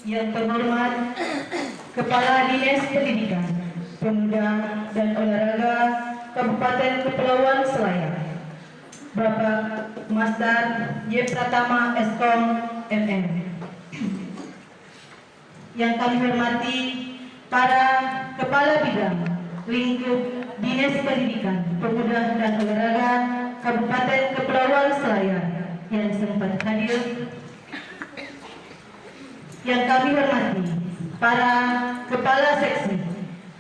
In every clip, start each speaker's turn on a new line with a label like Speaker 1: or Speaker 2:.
Speaker 1: Yang terhormat Kepala Dinas Pendidikan, Pemuda dan Olahraga Kabupaten Kepulauan Selayar, Bapak Masdar Y. Pratama Eskom MM. Yang kami hormati para Kepala Bidang Lingkup Dinas Pendidikan, Pemuda dan Olahraga Kabupaten Kepulauan Selayar yang sempat hadir. Yang kami hormati para Kepala Seksi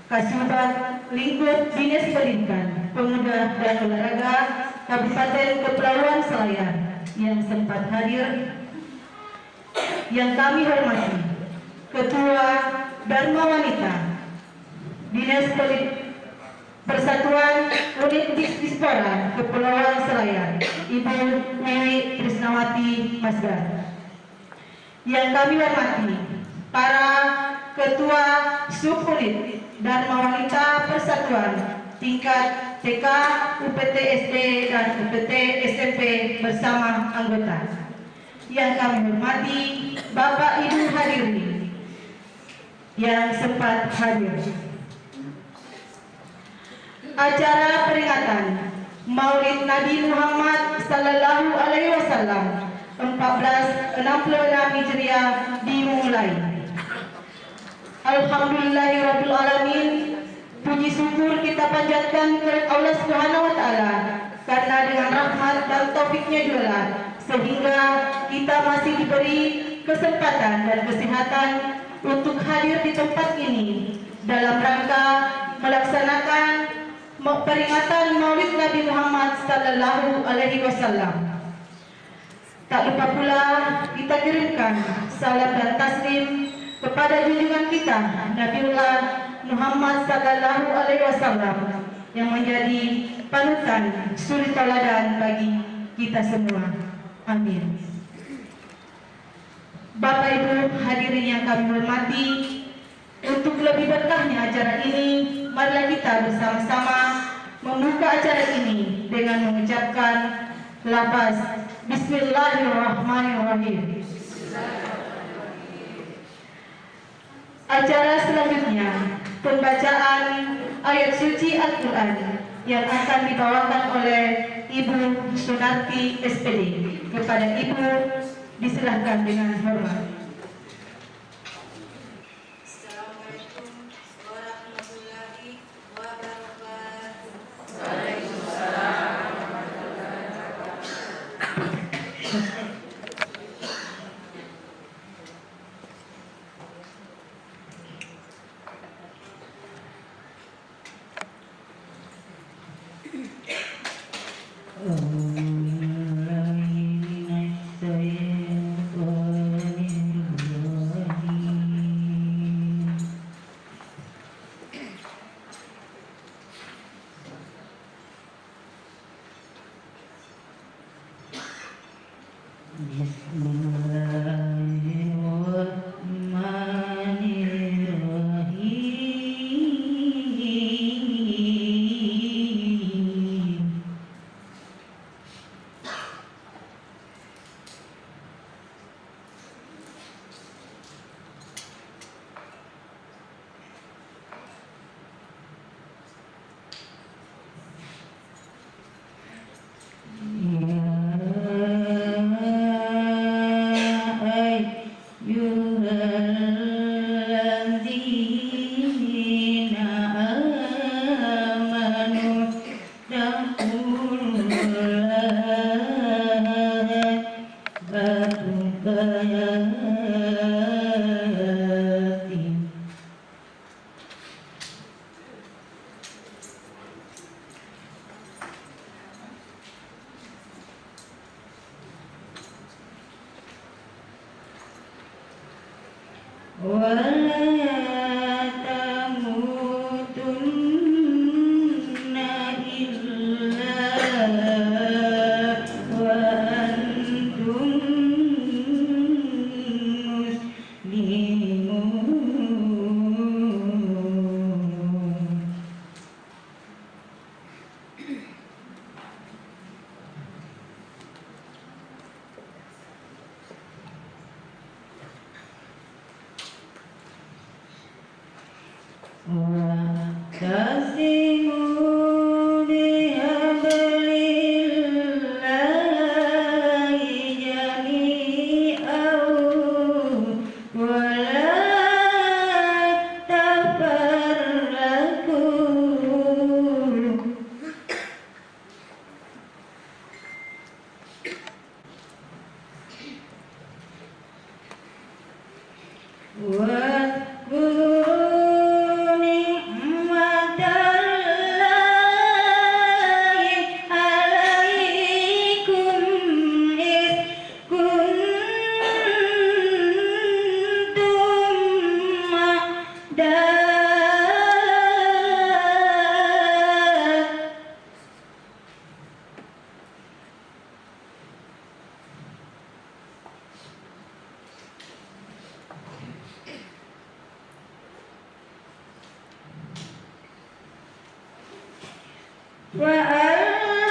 Speaker 1: Kasubag Lingkup Dinas Pendidikan, Pemuda dan Olahraga Kabupaten Kepulauan Selayar yang sempat hadir. Yang kami hormati Ketua Dharma Wanita Dinas Persatuan Unit Dispora Kepulauan Selayar, Ibu Wiwi Trisnawati Masdar. Yang kami hormati para Ketua Subunit Dharma Wanita Persatuan tingkat TK, UPT SD dan UPT SMP bersama anggota. Yang kami hormati Bapak Ibu hadirin yang sempat hadir. Acara peringatan Maulid Nabi Muhammad Sallallahu Alaihi Wasallam 1466 Hijriah dimulai. Alhamdulillahirabbil alamin. Puji syukur kita panjatkan kepada Allah Subhanahu wa taala karena dengan rahmat dan taufiknya juga sehingga kita masih diberi kesempatan dan kesehatan untuk hadir di tempat ini dalam rangka melaksanakan peringatan Maulid Nabi Muhammad Sallallahu Alaihi Wasallam. Tak lupa pula kita kirimkan salam dan taslim kepada junjungan kita Nabiullah Muhammad Sallallahu Alaihi Wasallam yang menjadi panutan suri tauladan bagi kita semua. Amin. Bapak Ibu hadirin yang kami hormati, untuk lebih berkahnya acara ini, marilah kita bersama-sama membuka acara ini dengan mengucapkan lafaz Bismillahirrahmanirrahim. Acara selanjutnya pembacaan ayat suci Al-Quran yang akan dibawakan oleh Ibu Sunarti SPD. Kepada Ibu disilahkan dengan hormat.
Speaker 2: Assalamualaikum warahmatullahi wabarakatuh. واعتصموا بحبل الله جميعا ولا تفرقوا واذكروا نعمة الله عليكم إذ كنتم أعداء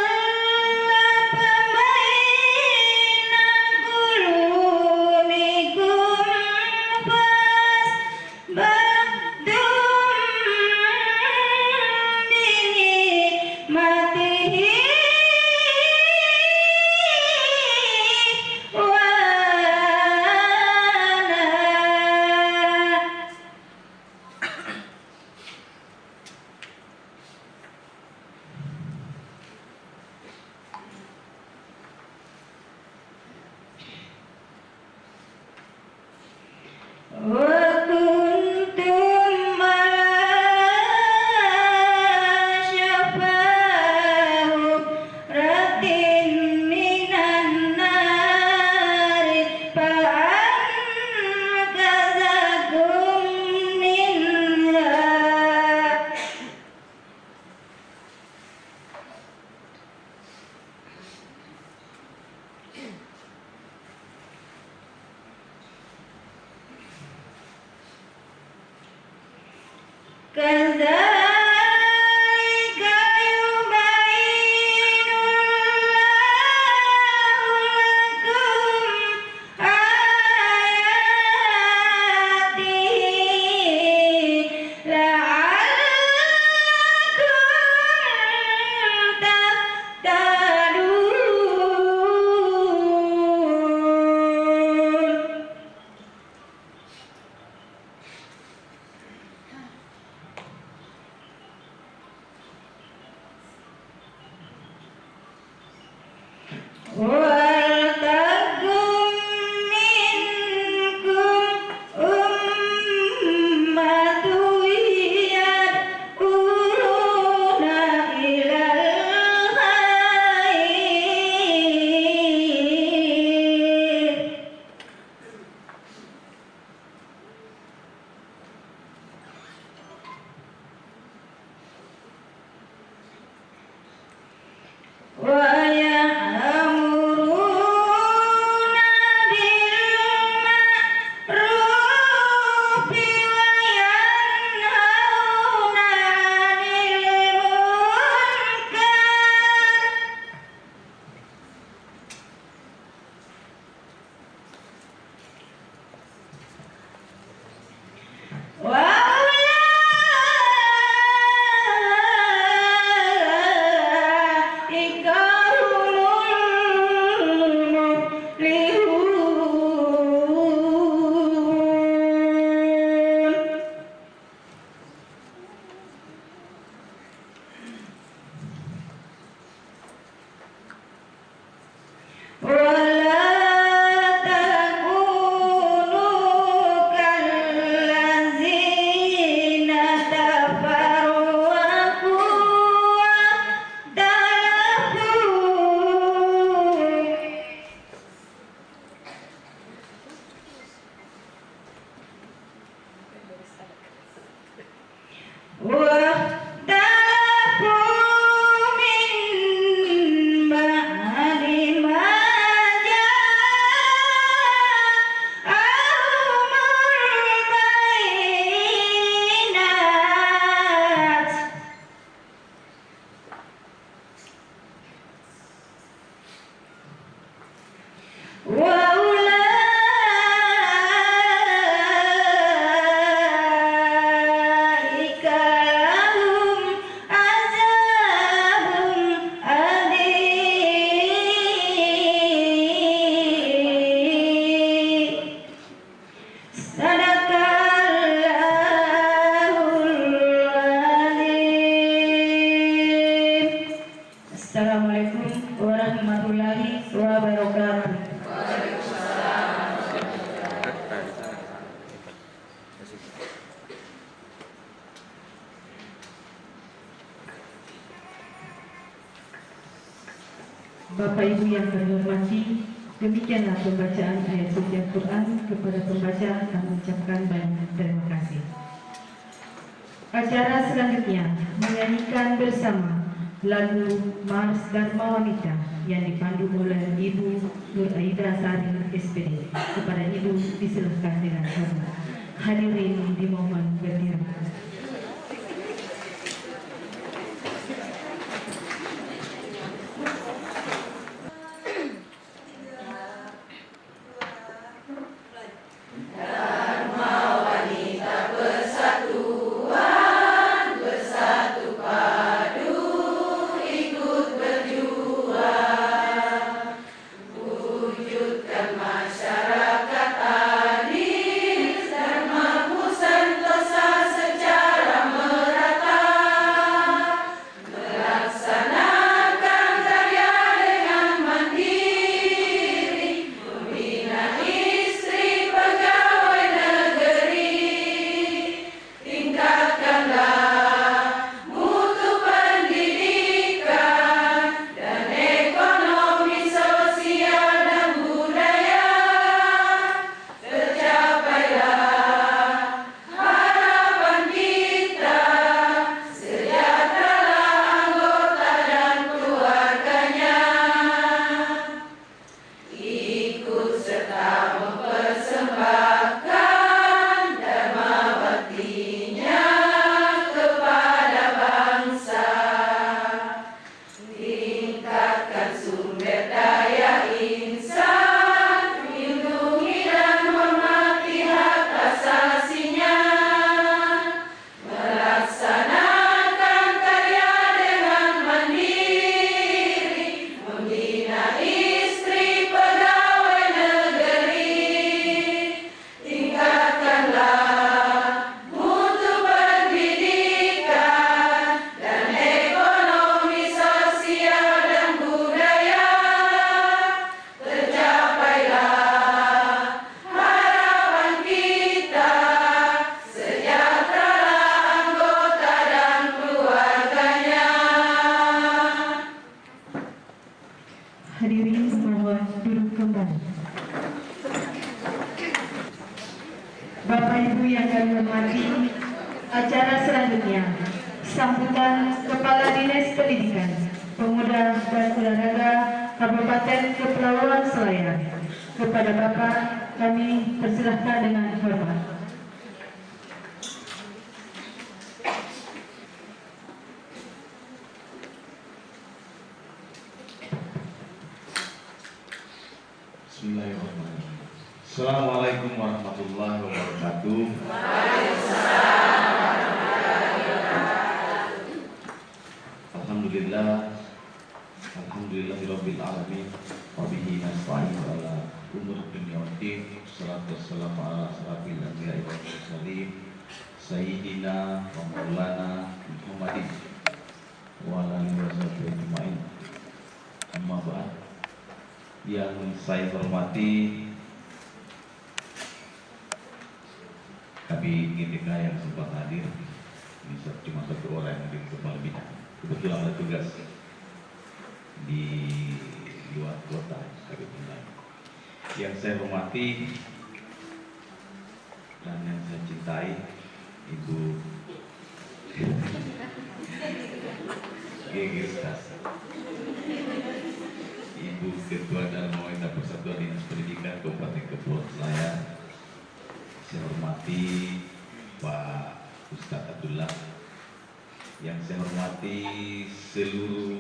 Speaker 2: وألف بين قلوبكم فأصبحتم بنعمته إخوانا وكنتم على شفا حفرة من النار فأنقذكم منها كذلك يبين الله لكم آياته لعلكم تهتدون
Speaker 1: warahmatullahi wabarakatuh. Bapak Ibu yang kami hormati, demikianlah pembacaan ayat suci Al-Quran. Kepada pembaca kami ucapkan banyak terima kasih. Acara selanjutnya menyanyikan bersama lagu Mars Dharma Wanita yang dipandu oleh Ibu Nur Aida Sari SPD. Kepada Ibu disilahkan dengan hormat. Hadirin dimohon berdiri. Hadirin mohon duduk kembali. Bapak Ibu yang kami hormati, acara selanjutnya sambutan Kepala Dinas Pendidikan, Pemuda dan Olahraga Kabupaten Kepulauan Selayar. Kepada Bapak kami persilahkan dengan hormat.
Speaker 3: Bismillahirrahmanirrahim. Assalamualaikum warahmatullahi wabarakatuh. Alhamdulillah, alhamdulillahirabbil alamin. Wa bihi nasta'in ala umur dunya waddin. Wassalatu wassalamu ala asrofil anbiya'i wal mursalin sayyidina wa maulana Muhammadin wa ala alihi washabihi ajmain. Amma ba'd. Yang saya hormati Habib GTK yang sempat hadir, ini cuma satu orang yang hadir kepala bidang. Kebetulan ada tugas di luar kota, Habib Bintang. Yang saya hormati dan yang saya cintai, Ibu Gegestas, Ibu Ketua Dalam Wanita Persatuan Dinas Pendidikan Kabupaten Kepulauan Selayar. Saya hormati Pak Ustadz Abdullah. Yang saya hormati seluruh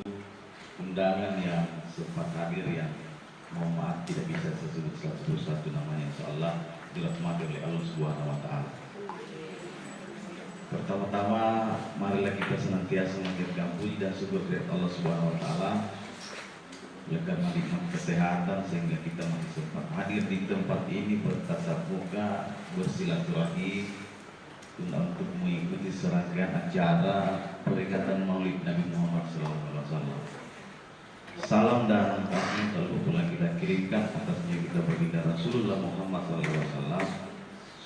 Speaker 3: undangan yang sempat hadir, yang mohon maaf tidak bisa saya sebut satu-satu namanya, insyaallah dirahmati oleh Allah Subhanahu wa taala. Pertama-tama marilah kita senantiasa mengirimkan puji dan syukur kepada Allah Subhanahu wa taala ya karena nikmat kesehatan sehingga kita masih sempat hadir di tempat ini bertatap muka bersilaturahmi untuk mengikuti serangkaian acara peringatan Maulid Nabi Muhammad SAW. Salam dan kami telah kita kirimkan atas kita baginda Rasulullah Muhammad SAW.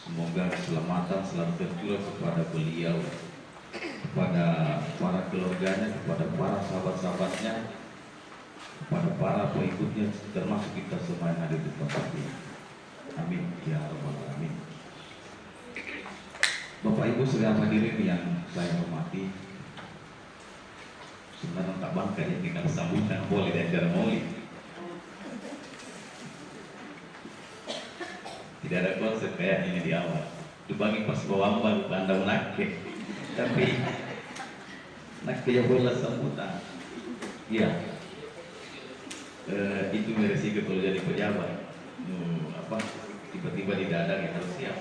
Speaker 3: Semoga keselamatan selalu tercurah kepada beliau, kepada para keluarganya, kepada para sahabat-sahabatnya, kepada para pengikutnya, termasuk kita semua yang ada di tempat ini. Amin ya rabbal alamin. Bapak Ibu sedang hadirin yang saya hormati, sebenarnya tak bangga ya tinggal sambutan boleh di acara maulid. Tidak ada konsep kayak ini di awal. Dibagi pas bawang baru anda menake, tapi nak ya boleh sambutan. Ya, itu resiko kalau jadi pejabat. Tiba-tiba didadang ya harus siap.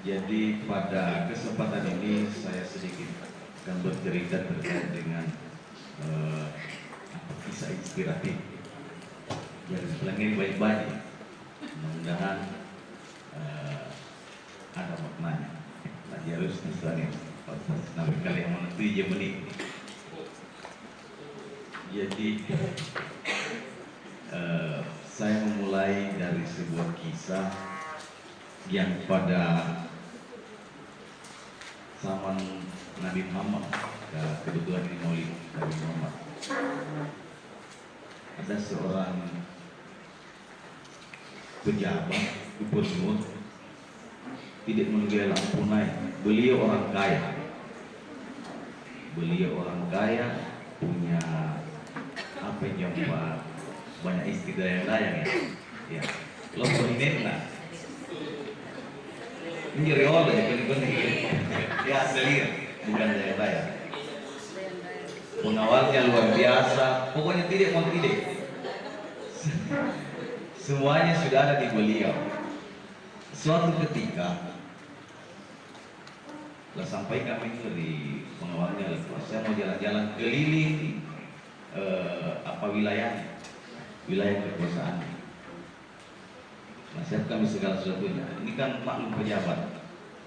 Speaker 3: Jadi pada kesempatan ini saya sedikit akan bercerita terkait dengan kisah inspiratif yang selangir baik-baik. Mudah-mudahan ada maknanya. Nah, harus misalnya sampai kali yang menentu dia menit. Jadi saya memulai dari sebuah kisah yang pada zaman Nabi Muhammad, kebetulan ini maulid Nabi Muhammad. Ada seorang pejabat gubernur tidak menjual lampu naik. Beliau orang kaya. Beliau orang kaya, punya apa yang banyak istri dayang-dayang ya. Lo ini lah. Ini reol ya, ya selir, bukan dayang-dayang. Pengawalnya luar biasa, pokoknya tidak mau tidak. Semuanya sudah ada di beliau. Suatu ketika, lah sampai kami dari pengawalnya, saya mau jalan-jalan keliling wilayah kekuasaan. Nasihat kami segala sesuatunya. Ini kan maklum pejabat.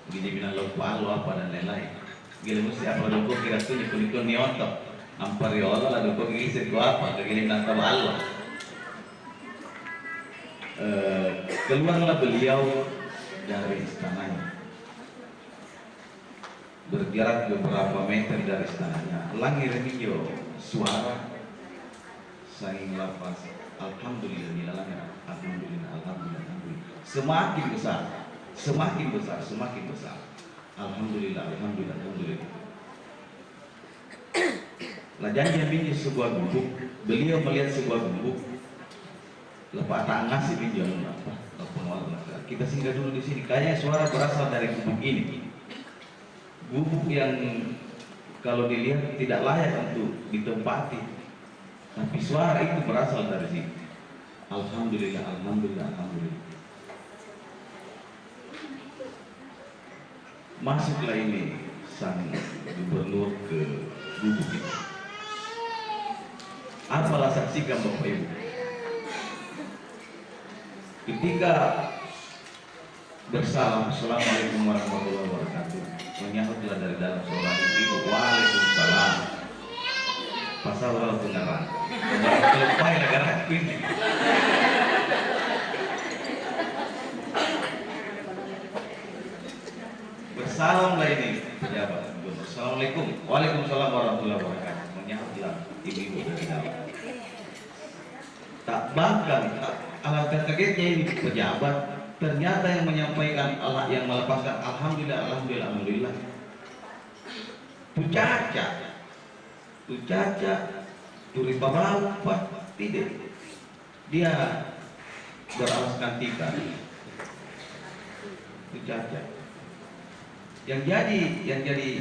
Speaker 3: Begini bilang lo apa dan lain-lain. Gila mesti apa lo kok kira tuh nikun niontok. Ampar ya Allah lalu kok ngisi ku apa? Kegini nantap Allah. Keluarlah beliau dari istananya. Berjarak beberapa meter dari istananya. Langir hijau suara saing lapas. Alhamdulillah, alhamdulillah. Semakin besar. Alhamdulillah. Lah janji pinjam sebuah gubuk. Beliau melihat sebuah gubuk. Lepas tak ngasih pinjam apa? Kita singgah dulu di sini. Kayaknya suara berasal dari gubuk ini. Gubuk yang kalau dilihat tidak layak untuk ditempati. Tapi suara itu berasal dari sini. Alhamdulillah. Masuklah ini sang gubernur ke gubuk itu. Apalah saksikan Bapak Ibu. Ketika bersalam, Assalamualaikum warahmatullahi wabarakatuh, menyahutlah dari dalam seorang ibu, Waalaikumsalam. Pasal orang pengarang. Kelepay negara ini. Bersalamlah ini pejabat. Assalamualaikum. Waalaikumsalam warahmatullahi wabarakatuh. Menyahutlah ibu-ibu dari dalam. Tak bahkan alangkah kagetnya ini pejabat. Ternyata yang menyampaikan Allah yang melepaskan alhamdulillah. Tu caca, turi pabaupat, tidak. Dia beralaskan tika. Tu caca. Yang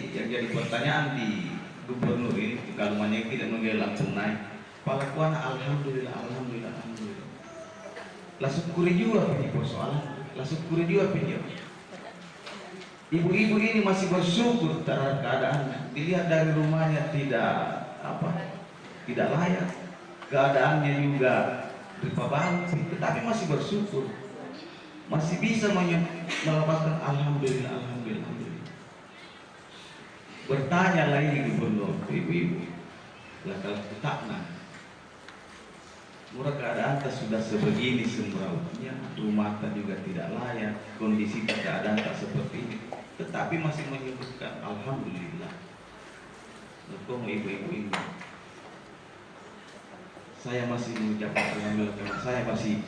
Speaker 3: jadi pertanyaan di gubernur ini, kalau yang tidak menggelang tunai, palakuan alhamdulillah. Lah syukuri juga punya persoalan, lah syukuri juga punya. Ibu-ibu ini masih bersyukur terhadap keadaannya. Dilihat dari rumahnya tidak layak, keadaannya juga berpabau, tetapi masih bersyukur, masih bisa melepaskan alhamdulillah. Bertanya lagi gubernur ibu-ibu, Lah kalau tak nah, murah keadaan tak sudah sebegini semrawutnya, rumah tak juga tidak layak, kondisi keadaan tak seperti ini, tetapi masih menyebutkan alhamdulillah. Kok ibu-ibu ini, saya masih mengucapkan alhamdulillah karena saya masih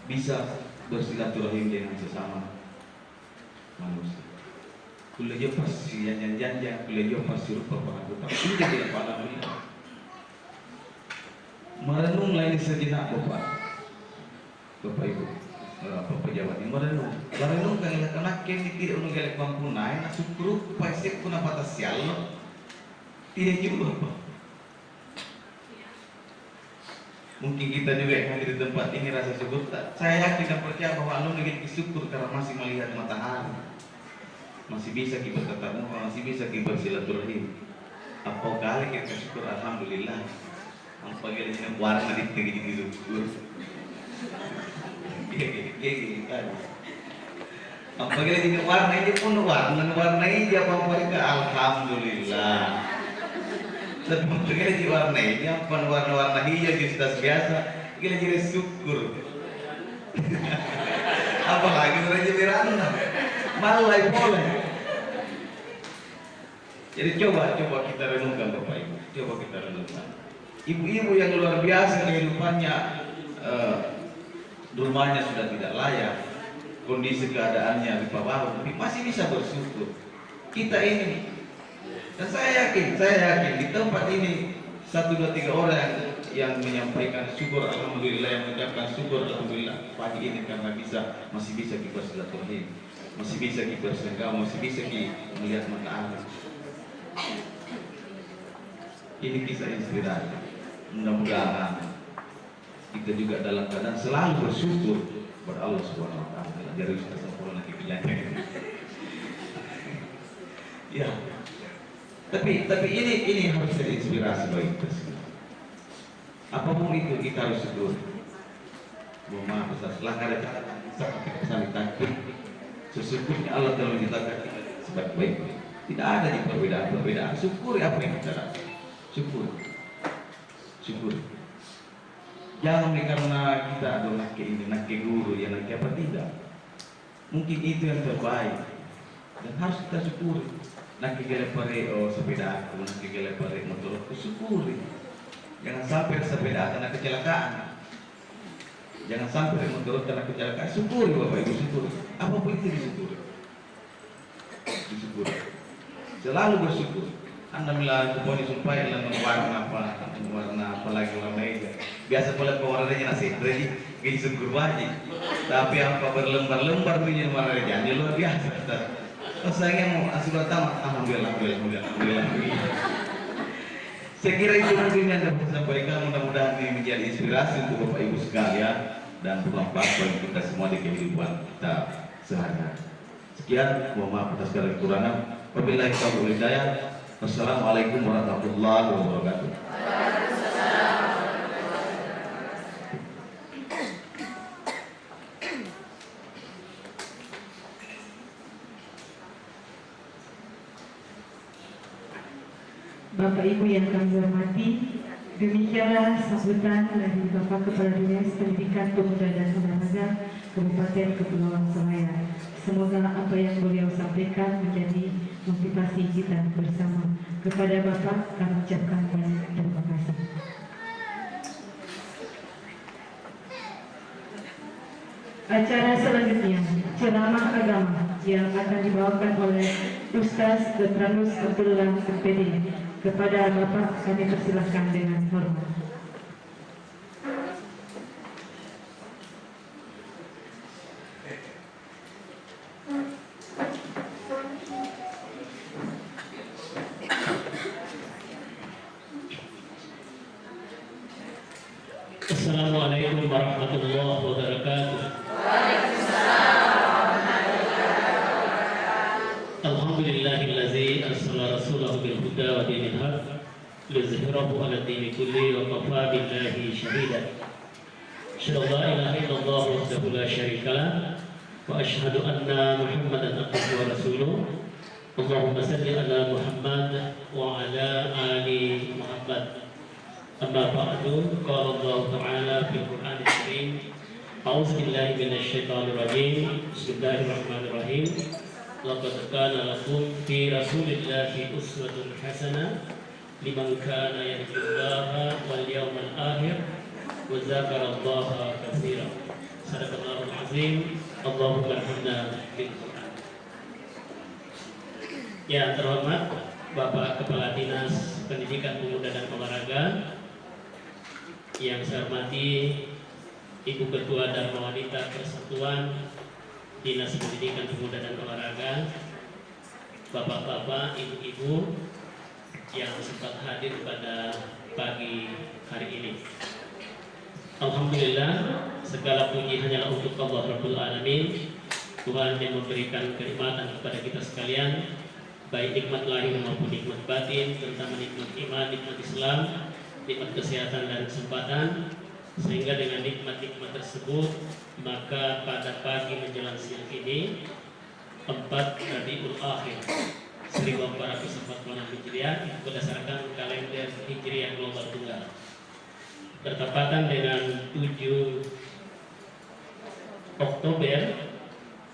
Speaker 3: bisa bersilaturahim dengan sesama manusia. Kuliah pas jangan kuliah pas suruh bapak aku tak sudah tidak alhamdulillah. Merenung lain sejenak bapak ibu, bapak pejabat ini merenung karena kini tidak unung galak mampu naik, syukur pasti pun apa sial tidak juga bapak. Mungkin kita juga yang hadir di tempat ini rasa syukur. Saya yakin dan percaya bahwa Allah memiliki syukur karena masih melihat matahari, masih bisa kita bertatap muka, masih bisa kita bersilaturahim. Apa kali kita syukur alhamdulillah. Apa kali ini warna di tengah gitu. Apa kali ini warna ini pun warna ini apa mereka alhamdulillah. Sebab kita diwarnai, apa warna-warna hijau di tas biasa, kita jadi syukur. Apalagi raja beranda, malai boleh. Jadi coba kita renungkan Bapak Ibu, coba kita renungkan. Ibu-ibu yang luar biasa kehidupannya, rumahnya sudah tidak layak, kondisi keadaannya di bawah, tapi masih bisa bersyukur. Kita ini. Dan saya yakin di tempat ini 1, 2, 3 orang yang menyampaikan syukur alhamdulillah, yang mengucapkan syukur alhamdulillah pagi ini karena masih bisa kita silaturahim, masih bisa kita bersenggama, masih bisa kita melihat matahari. Ini kisah inspirasi. Mudah-mudahan kita juga dalam keadaan selalu bersyukur kepada Allah Subhanahu wa taala. Dari Ustaz sempurna lagi penyanyi. Ya. Tapi ini harus jadi inspirasi bagi kita semua. Apapun itu kita harus syukur. Mohon maaf Ustaz, langkah ada cara sampai takbir. Sesungguhnya Allah telah menciptakan kita sebaik-baiknya. Tidak ada di perbedaan. Syukuri apa yang kita lakukan. Syukur. Jangan karena kita adalah nak guru, ya nak apa tidak. Mungkin itu yang terbaik dan harus kita syukuri. Nak pare sepeda aku, nak pare motor aku, syukuri. Jangan sampai sepeda kena kecelakaan. Jangan sampai motor kena kecelakaan. Syukuri Bapak Ibu, syukuri. Apapun itu disyukuri. Selalu bersyukur. Anda bilang kuponi supaya dalam warna apa lagi warna itu. Biasa pula pewarnanya nasi ready, gini syukur wajib. Tapi apa berlembar-lembar punya warna jadi luar biasa. Saya mau asal tamat, alhamdulillah. Saya kira itu mungkin yang dapat saya sampaikan. Mudah-mudahan ini menjadi inspirasi untuk Bapak Ibu sekalian dan bermanfaat bagi kita semua di kehidupan kita sehari-hari. Sekian, mohon maaf atas segala kekurangan. Wabillahi taufiq wal hidayah. Wassalamualaikum warahmatullahi wabarakatuh.
Speaker 1: Bapak Ibu yang kami hormati, demikianlah sambutan dari Bapak Kepala Dinas Pendidikan Pemuda dan Olahraga Kabupaten Kepulauan Selayar. Semoga apa yang beliau sampaikan menjadi motivasi kita bersama. Kepada Bapak kami ucapkan banyak terima kasih. Acara selanjutnya ceramah agama yang akan dibawakan oleh Ustaz Dr. Abdullah MPD. Kepada Bapak kami persilahkan dengan hormat.
Speaker 4: Assalamualaikum warahmatullahi wabarakatuh. Alhamdulillahillazi arsala rasulahu bil huda wa dinil haq liyuzhirahu 'ala dini kulli wa kafa billahi shahida. Asyhadu an la ilaha illallah wahdahu la syarika lah wa asyhadu anna Muhammadan abduhu wa rasuluh. Allahumma salli ala Muhammad wa ala ali Muhammad. أما بعد قال الله تعالى في القرآن الكريم أعوذ بالله من الشيطان الرجيم بسم الله الرحمن الرحيم لقد كان لكم في رسول الله أسوة حسنة لمن كان يرجو الله واليوم الآخر وذكر الله كثيرا صدق الله العظيم اللهم ارحمنا بالقرآن. Yang terhormat Bapak Kepala Dinas Pendidikan Pemuda dan Olahraga, yang saya hormati Ibu Ketua Dharma Wanita Persatuan Dinas Pendidikan Pemuda dan Olahraga, Bapak-bapak, ibu-ibu yang sempat hadir pada pagi hari ini. Alhamdulillah, segala puji hanyalah untuk Allah Rabbul Alamin, Tuhan yang memberikan kenikmatan kepada kita sekalian, baik nikmat lahir maupun nikmat batin, terutama nikmat iman, nikmat Islam, nikmat kesehatan dan kesempatan, sehingga dengan nikmat-nikmat tersebut maka pada pagi menjelang siang ini 4 Rabiul Akhir 1446 Hijriah berdasarkan kalender Hijriah global tunggal bertepatan dengan 7 Oktober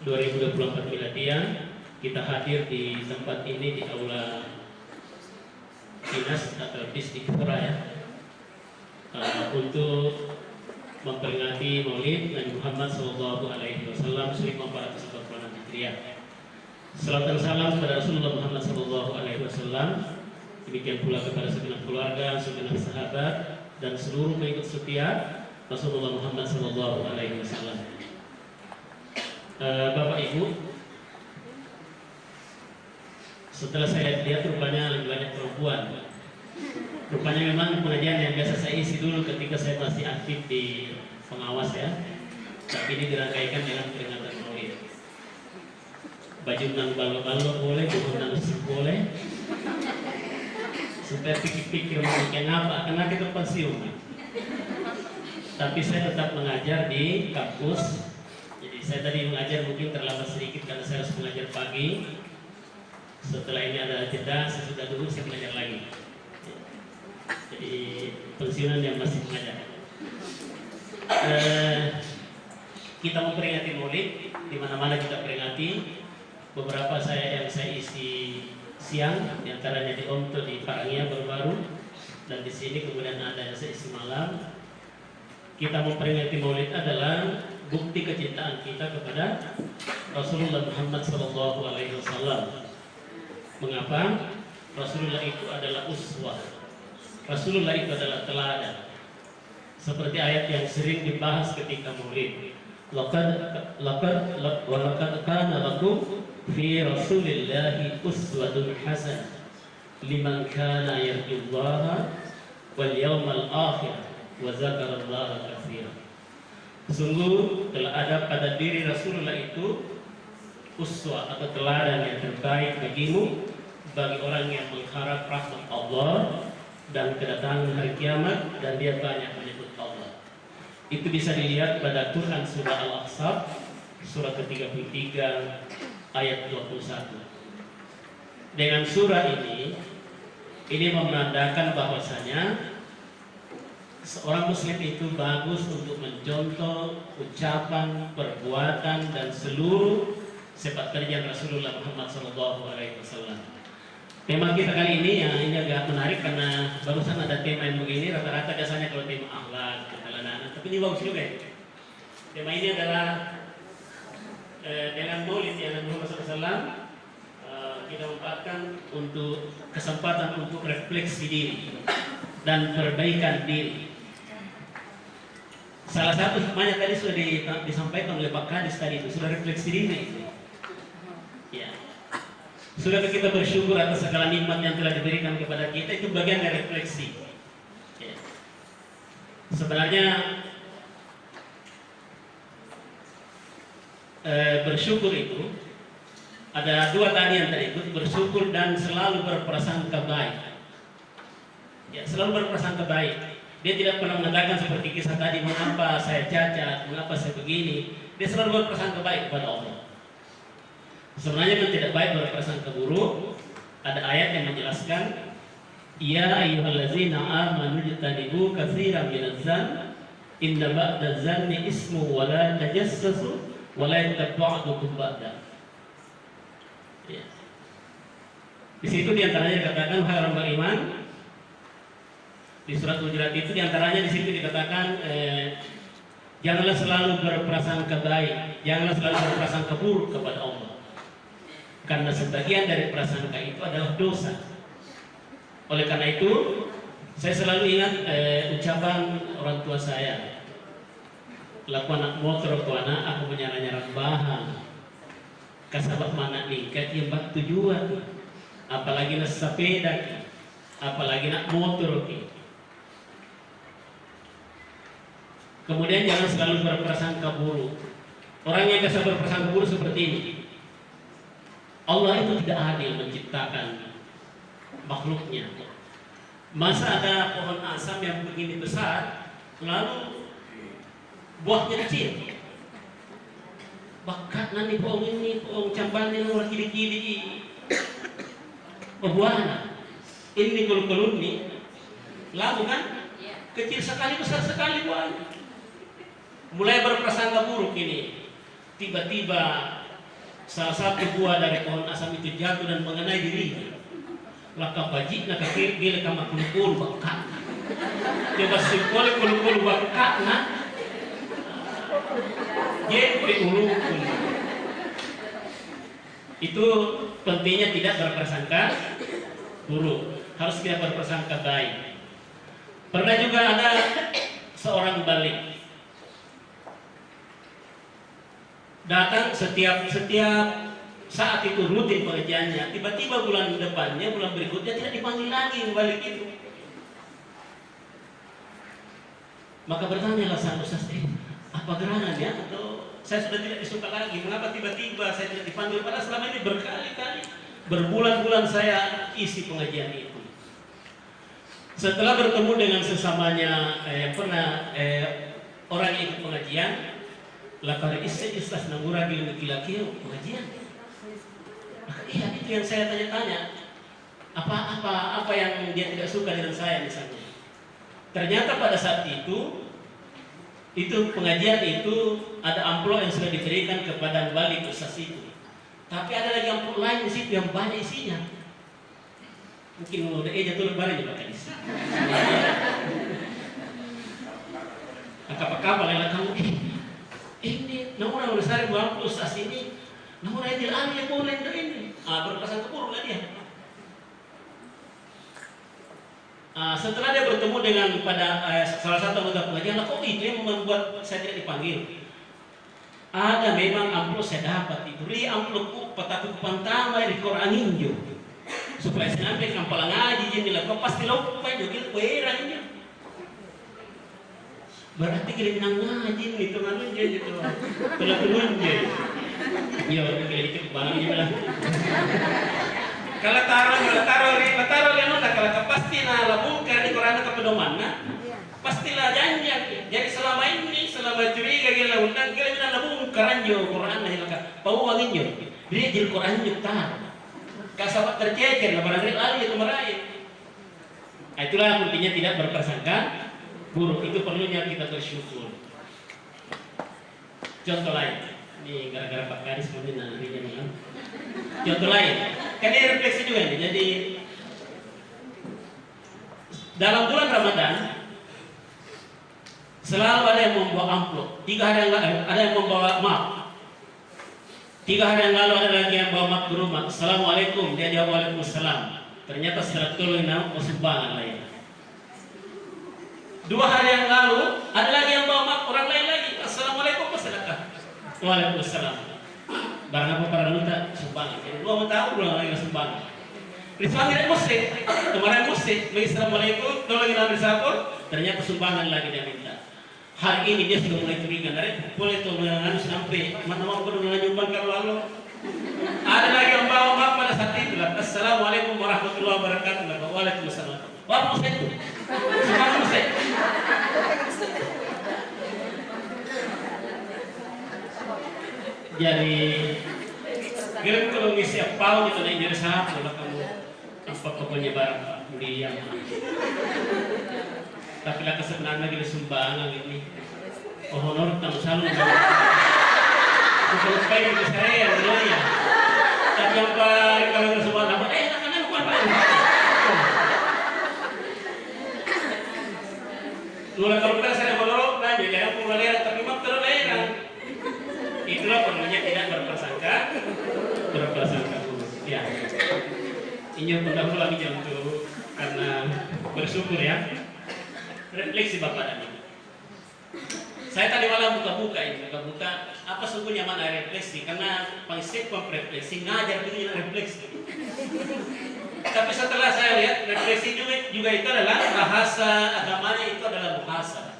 Speaker 4: 2024 Miladiah. Kita hadir di tempat ini di aula dinas atau Disdikpora ya, untuk memperingati Maulid Nabi Muhammad SAW 1446 Hijriah. Salam dan salam kepada Rasulullah Muhammad SAW. Demikian pula kepada segenap keluarga, segenap sahabat, dan seluruh pengikut setia Rasulullah Muhammad SAW. Bapak Ibu, setelah saya lihat rupanya lebih banyak perempuan. Rupanya memang pengajian yang biasa saya isi dulu ketika saya masih aktif di pengawas ya, tapi ini dirangkaikan dengan peringatan Maulid. Baju nang balo-balo boleh, baju nang boleh. Supaya pikir-pikir mau bikin apa, karena kita pensiun. Tapi saya tetap mengajar di kampus. Jadi saya tadi mengajar mungkin terlambat sedikit karena saya harus mengajar pagi. Setelah ini ada jeda, saya sudah dulu saya belajar lagi. Jadi pensiunan yang masih mengajar. Kita memperingati Maulid, di mana-mana kita peringati. Beberapa yang saya isi siang, diantaranya di Omto di Parangia baru-baru, dan di sini kemudian ada yang saya isi malam. Kita memperingati Maulid adalah bukti kecintaan kita kepada Rasulullah Muhammad SAW. Mengapa? Rasulullah itu adalah uswah. Rasulullah itu adalah teladan. Seperti ayat yang sering dibahas ketika Maulid. Laqad kana lakum fi Rasulillahi uswatun hasanah liman kana yarjullaha wal yawmal akhir wa dzakarallaha katsiran. Sungguh telah ada pada diri Rasulullah itu uswah atau teladan yang terbaik bagimu, bagi orang yang mengharap rahmat Allah dan kedatangan hari kiamat, dan dia banyak menyebut Allah. Itu bisa dilihat pada Quran surah Al-Ahzab surah ke-33 ayat 21. Dengan surah ini menandakan bahwasanya seorang muslim itu bagus untuk mencontoh ucapan, perbuatan, dan seluruh sepak terjang Rasulullah Muhammad SAW. Tema kita kali ini ini agak menarik karena barusan ada tema yang begini. Rata-rata biasanya kalau tema akhlak, keteladanan, tapi ini bagus juga ya. Tema ini adalah dengan Maulid yang Nabi Muhammad SAW, kita manfaatkan untuk kesempatan untuk refleksi diri dan perbaikan diri. Salah satu hikmahnya tadi sudah disampaikan oleh Pak Kadis tadi, itu sudah refleksi diri. Ya. Sudah kita bersyukur atas segala nikmat yang telah diberikan kepada kita, itu bagian dari refleksi. Ya. Sebenarnya bersyukur itu ada dua tadi yang tadi, bersyukur dan selalu berprasangka baik. Ya, selalu berprasangka baik. Dia tidak pernah mengatakan seperti kisah tadi, mengapa saya cacat, mengapa saya begini. Dia selalu berprasangka baik kepada Allah. Sebenarnya memang tidak baik berprasangka buruk. Ada ayat yang menjelaskan Ya ayyuhallazina amanu jtanibu katsiran minadz-dzann inna ba'dadz-dzanni ismu wa la tajassasu wa la yaghtab ba'dukum ba'da. Ya. Di situ diantaranya dikatakan wahai orang beriman, di surat Hujurat itu diantaranya di situ dikatakan janganlah selalu berprasangka baik, janganlah selalu berprasangka buruk kepada Allah, karena sebagian dari prasangka itu adalah dosa. Oleh karena itu saya selalu ingat ucapan orang tua saya, laku anak motor ku anak aku menyarang-nyarang bahan kasabak mana nikah yang bak tujuan, apalagi nak sepeda, apalagi nak motor. Kemudian jangan selalu berprasangka buruk. Orang yang biasa berprasangka buruk seperti ini, Allah itu tidak adil menciptakan makhluknya. Masa ada pohon asam yang begini besar, lalu buahnya kecil. Bakat nanti pohon ini, pohon cambannya orang kiri-kiri, buahnya. Ini kulun nih, lalu kan kecil sekali, besar sekali buahnya. Mulai berprasangka buruk ini, tiba-tiba salah satu buah dari pohon asam itu jatuh dan mengenai dirinya. Laka bajik nak kiri kama kulukul bakat. Coba sikol kulukul bakat nak. Jadi ulukul. Itu pentingnya tidak berprasangka buruk. Harus kita berprasangka baik. Pernah juga ada seorang balik datang setiap saat itu rutin pengajiannya, tiba-tiba bulan depannya, bulan berikutnya tidak dipanggil lagi balik itu. Maka bertanyalah sang ustaz, apa gerangan ya? Atau saya sudah tidak disuka lagi, mengapa tiba-tiba saya tidak dipanggil? Padahal selama ini berkali-kali, berbulan-bulan saya isi pengajian itu. Setelah bertemu dengan sesamanya orang yang ikut pengajian, lakar istas nangura gila-gila pengajian. Iya, itu yang saya tanya-tanya. Apa yang dia tidak suka dengan saya misalnya. Ternyata pada saat itu pengajian itu ada amplop yang sudah diberikan kepada balik ustaz itu. Tapi ada lagi amplop lain di situ yang banyak isinya. Mungkin udah jatuh lebaran juga kan isi. Kapal yang kamu ini, namun orang besar buang ustaz ini, namun orang yang ambil boleh ini. Berprasangka buruk lah dia. Setelah dia bertemu dengan salah satu anggota pengajian, kok itu yang membuat saya tidak dipanggil? Ada memang amplop saya dapat itu. Ri amplop petaku pantama di Quran Injo. Supaya saya ambil kampala ngaji jadi lakukan pasti lupa juga kuerangnya. Berarti kita menang ngaji itu ngaji gitu. Telah turunnya. Ya, kita bang gimana? Kalau taruh yang mana kalau pasti na labung karena di Quran ke pedoman pastilah janji. Jadi selama curiga gila undang kira na labung karanjo Quran na hilaka. Pau wangin yo. Dia jadi Quran yo tar. Kasabat tercecer lah barangkali lari itu meraih. Itulah intinya tidak berprasangka buruk, itu perlunya kita bersyukur. Contoh lain. Ini gara-gara Pak Karis mungkin nantinya nih. Contoh lain, kan ini refleksi juga nih. Jadi dalam bulan Ramadan selalu ada yang membawa amplop. 3 hari yang lalu ada yang membawa map. 3 hari yang lalu ada lagi yang bawa map ke rumah. Assalamualaikum, dia jawab waalaikumsalam. Ternyata setelah tolong sumbangan lain. 2 hari yang lalu ada lagi yang bawa map orang lain lagi. Assalamualaikum sedekah. Waalaikumsalam. Barang apa para luta sumbangan. Jadi 2 tahun belum lagi sumbangan. Rizwan tidak musik. Kemarin musik. Assalamualaikum. Tolongin ambil sapor. Ternyata sumbangan lagi dia minta. Hari ini dia sudah mulai curiga. Boleh tuh menangani sampai mana mau berdua nyumbang kalau lalu. Ada lagi yang bawa map pada saat itu. Assalamualaikum warahmatullahi wabarakatuh. Waalaikumsalam. Wah musik itu. Sumbangan musik. Jadi kalau ngisi apau itu nih jadi satu lah kamu apa pokoknya barang diam. Tapi lah sebenarnya gini sumbangan ini. Oh honor tamu selalu. Bukan supaya kita saya ya. Tapi apa kalau semua nama karena bukan apa. Lula kalau kita saya menolak aja jangan puluhan tapi mak terlera. Itulah perlunya tidak berprasangka. Ya. Ini undang lagi untuk karena bersyukur ya. Refleksi Bapak dan Ibu. Saya tadi malam buka apa sungguhnya mana refleksi karena konsep refleksi ngajar diri refleksi. Tapi setelah saya lihat refleksi juga itu adalah bahasa agamanya itu adalah muhasabah.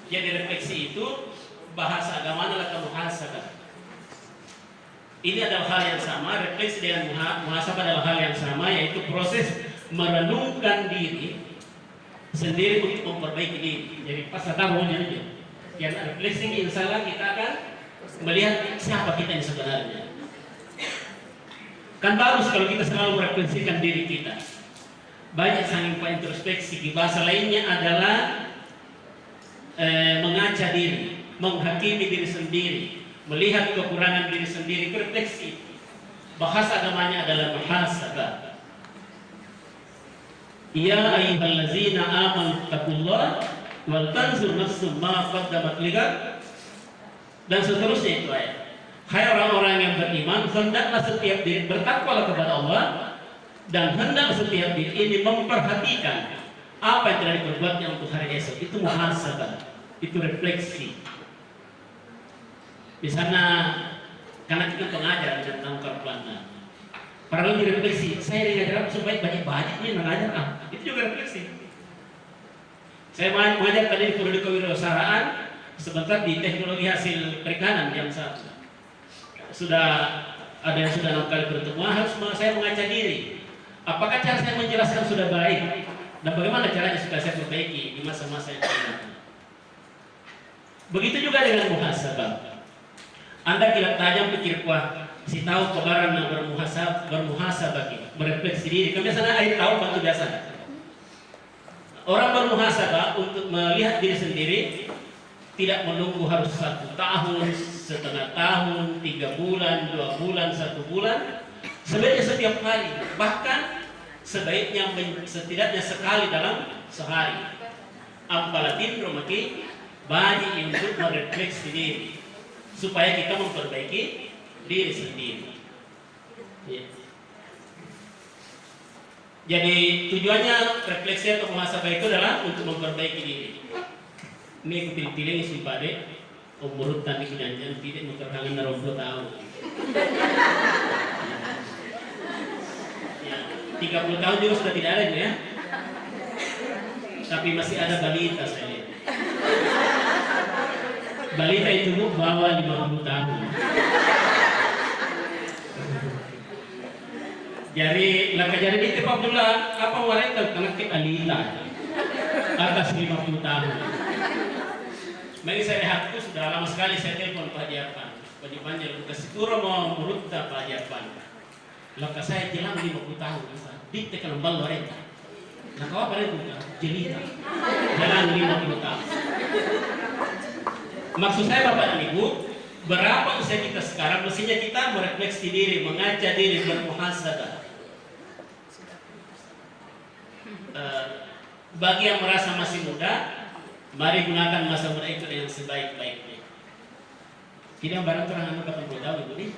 Speaker 4: Jadi refleksi itu bahasa agamanya adalah muhasabah. Ini adalah hal yang sama, refleksi dengan muhasabah adalah hal yang sama, yaitu proses merenungkan diri sendiri untuk memperbaiki diri. Jadi pas tahunnya aja. Yang refleksi insya Allah kita akan melihat siapa kita yang sebenarnya. Kan bagus kalau kita selalu merefleksikan diri kita. Banyak sangat introspeksi. Bahasa lainnya adalah mengaca diri, menghakimi diri sendiri, melihat kekurangan diri sendiri, refleksi. Bahasa agamanya adalah muhasabah. Ya ayyuhallazina amanu taqullah wal tanzur nafsum ma qaddamat ligad dan seterusnya itu ayat. Hai orang-orang yang beriman, hendaklah setiap diri bertakwalah kepada Allah dan hendak setiap diri ini memperhatikan apa yang telah diperbuatnya untuk hari esok. Itu muhasabah, itu refleksi. Di sana karena kita pengajar tentang perbuatan. Para lagi refleksi, saya diajar supaya banyak-banyaknya mengajar itu juga refleksi. Saya mengajar tadi di Purwodadi Kewirausahaan sebentar di teknologi hasil perikanan jam 1. Sudah ada yang sudah 6 kali pertemuan, harus saya mengaca diri. Apakah cara saya menjelaskan sudah baik? Dan bagaimana caranya supaya saya perbaiki di masa-masa yang akan? Begitu juga dengan muhasabah. Anda kira tajam pikir kuah, si tahu kebaran yang bermuhasabah kita, berefleksi diri. Kebiasaan air tahu bantu biasa. Orang bermuhasabah untuk melihat diri sendiri tidak menunggu harus 1 tahun, setengah tahun, 3 bulan, 2 bulan, 1 bulan. Sebaiknya setiap hari, bahkan sebaiknya setidaknya sekali dalam sehari. Apalatin romaki banyak untuk merefleksi diri supaya kita memperbaiki diri sendiri. Ya. Jadi tujuannya refleksi atau muhasabah itu adalah untuk memperbaiki diri. Ini pilih-pilih si pade umur tadi kejanjian tidak memperhangan 20 tahun. Ya, 30 tahun juga sudah tidak ada ya. Tapi masih ada balita saya lihat. Balita itu bawa 50 tahun. Jadi laka jadi itu Abdullah apa mereka karena kita alita atas 50 tahun. Mari saya lihat itu sudah lama sekali saya telepon Pak Japan. Pak Japan jadi kasih turun mau murutta Pak Japan. Laka saya jalan 50 tahun. Dikte kalau bal mereka. Nah kau apa itu? Jelita. Jalan 50 tahun. Maksud saya Bapak dan Ibu, berapa usia kita sekarang? Mestinya kita merefleksi diri, mengaca diri, bermuhasabah. Bagi yang merasa masih muda, mari gunakan masa muda itu dengan sebaik-baiknya. Tidak barang terang anu 80 tahun Ibu nih.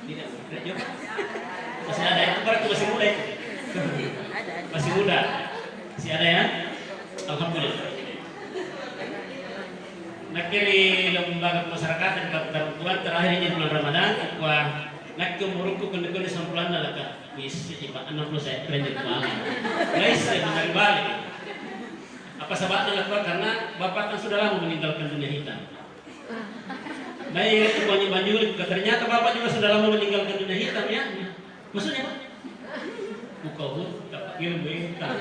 Speaker 4: Tidak betul. Masih ada yang berarti masih muda itu. Masih muda. Masih ada ya? Alhamdulillah. Nakiri lembaga pemasyarakatan Kabupaten Tuan terakhir ini bulan Ramadan wah nak kemuruku kena sampulan laka misi Pak 60 saya keren banget. Guys, saya menarik balik. Apa sebabnya lakukan? Karena bapak kan sudah lama meninggalkan dunia hitam. Baik, banyak ternyata bapak juga sudah lama meninggalkan dunia hitam ya. Maksudnya Pak? Buka dapat ilmu hitam.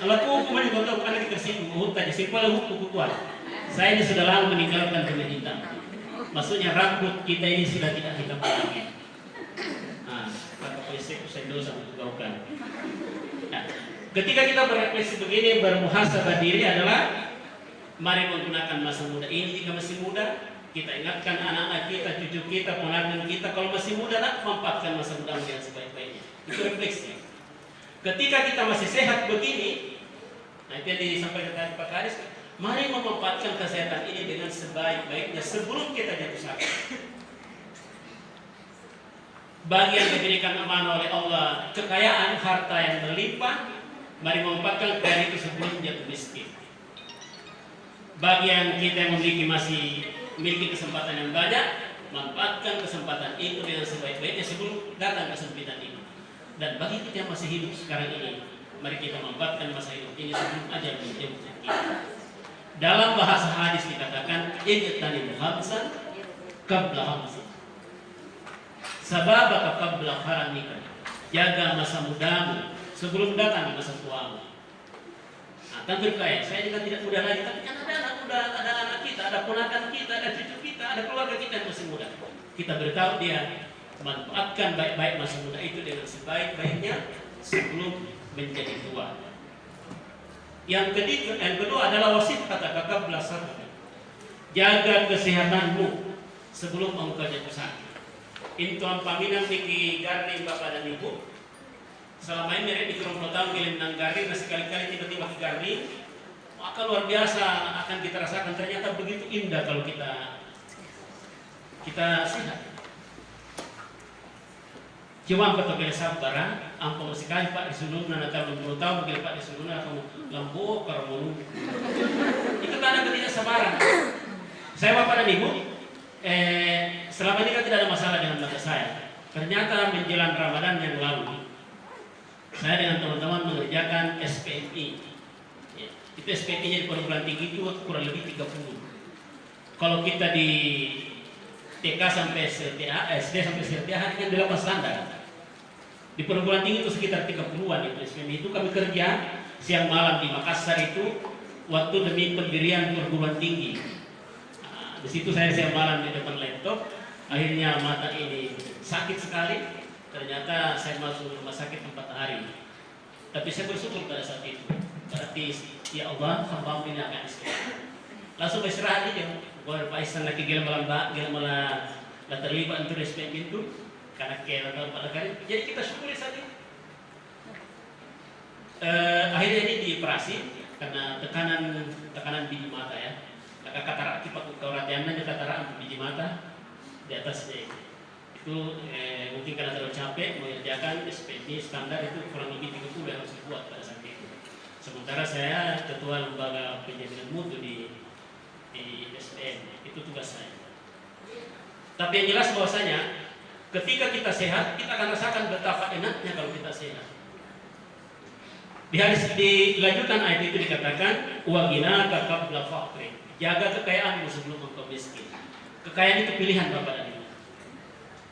Speaker 4: Alaku kemarin kau tahu kan kita simpul tadi simpul hukum kuat. Saya ini sudah lama meninggalkan dunia hitam. Maksudnya rambut kita ini sudah tidak hitam lagi. Nah, kata persekusi dosa untuk gaungkan. Nah, ketika kita berefleksi begini, bermuhasabah diri adalah mari menggunakan masa muda ini jika masih muda. Kita ingatkan anak-anak kita, cucu kita, ponakan kita, kalau masih muda nak manfaatkan masa muda dengan sebaik-baiknya. Itu refleksi. Ketika kita masih sehat begini, nah itu yang disampaikan tadi Pak Kadis, mari memanfaatkan kesehatan ini dengan sebaik-baiknya sebelum kita jatuh sakit. Bagi yang diberikan amanah oleh Allah kekayaan harta yang berlimpah, mari memanfaatkan kekayaan itu sebelum jatuh miskin. Bagi yang kita masih memiliki kesempatan yang banyak, manfaatkan kesempatan itu dengan sebaik-baiknya sebelum datang kesempitan ini. Dan bagi kita yang masih hidup sekarang ini, mari kita manfaatkan masa hidup ini sebelum ajal menjemput kita. Dalam bahasa hadis dikatakan, ijtanib khamsan qabla khamsin. Sababaka qabla haramika. Jaga masa mudamu sebelum datang masa tuamu. Nah, tentu kayak saya juga tidak muda lagi, tapi kan ada anak muda, ada anak kita, ada ponakan kita, ada cucu kita, ada keluarga kita yang masih muda. Kita beritahu dia, manfaatkan baik-baik masa muda itu dengan sebaik-baiknya sebelum menjadi tua. Yang kedua adalah wasiat kata qabla sabab. Jaga kesehatanmu sebelum engkau jatuh sakit. Intuan paminan miki garning bapak dan ibu. Selama ini mereka di kurang tahun giling nang garning, nah sekali-kali tiba-tiba ke garning, maka luar biasa akan kita rasakan. Ternyata begitu indah kalau kita sehat. Cuma betul bila sabar, ampun sekali Pak disunung, nana kalau belum tahu bila Pak disunung, akan lampu karena itu tanda ketidaksabaran. Saya bapak dan ibu, selama ini kan tidak ada masalah dengan mata saya. Ternyata menjelang Ramadan yang lalu, saya dengan teman-teman mengerjakan SPMI. Ya, itu SPMI-nya di perguruan tinggi itu kurang lebih 30. Kalau kita di TK sampai CTA, SD sampai CTA kan 8 standar. Di perguruan tinggi itu sekitar 30-an itu SPMI. Itu kami kerja siang malam di Makassar itu waktu demi pendirian perguruan tinggi. Nah, di situ saya siang malam di depan laptop. Akhirnya mata ini sakit sekali. Ternyata saya masuk rumah sakit 4 hari. Tapi saya bersyukur pada saat itu. Berarti ya Allah, hamba-Mu ini akan istirahat. Langsung istirahat aja. Gua Pak Isan lagi gila malah terlibat untuk respect itu karena kira pada kali. Jadi kita syukuri saja. Akhirnya ini dioperasi karena tekanan biji mata ya. Katarak akibat keuratiannya katarak biji mata di atasnya. Itu mungkin karena terlalu capek mengerjakan SPMI standar itu kurang lebih 30 yang harus dibuat pada saat itu. Sementara saya ketua lembaga penjaminan mutu di SPM, itu tugas saya. Tapi yang jelas bahwasanya ketika kita sehat, kita akan rasakan betapa enaknya kalau kita sehat. Di hadis dilanjutkan ayat itu dikatakan wa ghinaka qabla faqri. Jaga kekayaanmu sebelum engkau miskin. Kekayaan itu pilihan Bapak dan Ibu.